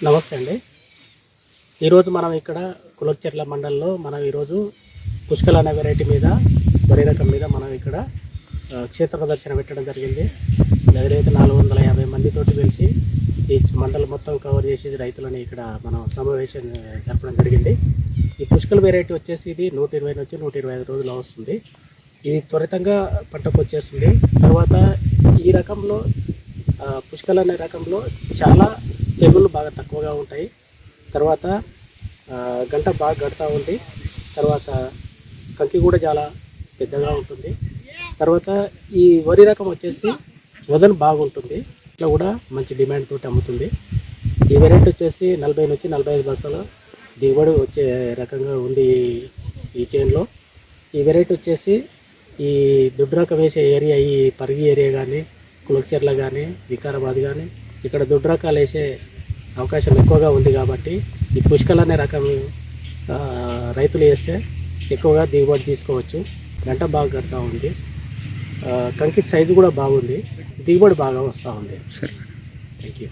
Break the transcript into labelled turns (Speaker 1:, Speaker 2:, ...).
Speaker 1: నమస్తే అండి. ఈరోజు మనం ఇక్కడ కులచెర్ల మండలంలో మనం ఈరోజు పుష్కల్ అనే వెరైటీ మీద వరి రకం మీద మనం ఇక్కడ క్షేత్ర ప్రదర్శన పెట్టడం జరిగింది. దగ్గరైతే 450 మందితోటి పిలిచి ఈ మండలం మొత్తం కవర్ చేసి రైతులని ఇక్కడ మనం సమావేశం జరపడం జరిగింది. ఈ పుష్కల్ వెరైటీ వచ్చేసి ఇది 120 నుంచి 125 రోజులు వస్తుంది. ఇది త్వరితంగా పంటకు వచ్చేస్తుంది. తర్వాత ఈ రకంలో పుష్కల్ అనే రకంలో చాలా తెగుళ్ళు బాగా తక్కువగా ఉంటాయి. తర్వాత గంట బాగా గడుతూ ఉంది. తర్వాత కంకి కూడా చాలా పెద్దగా ఉంటుంది. తర్వాత ఈ వరి రకం వచ్చేసి వదన బాగుంటుంది. ఇట్లా కూడా మంచి డిమాండ్ తోటి అమ్ముతుంది. ఈ వెరైటీ వచ్చేసి 40 నుంచి 45 బస్తాల దిగుబడి వచ్చే రకంగా ఉంది ఈ చేన్లో. ఈ వెరైటీ వచ్చేసి ఈ దుడ్డు రకం వేసే ఏరియా, ఈ పరిగి ఏరియా కానీ, కులచెర్ల కానీ, వికారాబాద్ కానీ ఇక్కడ దుడ్డు రకాలు వేసే అవకాశం ఎక్కువగా ఉంది. కాబట్టి ఈ పుష్కల్ అనే రకం రైతులు వేస్తే ఎక్కువగా దిగుబడి తీసుకోవచ్చు. గంట బాగా కడతా ఉంది. కంకి సైజు కూడా బాగుంది. దిగుబడి బాగా వస్తూ ఉంది. Thank you.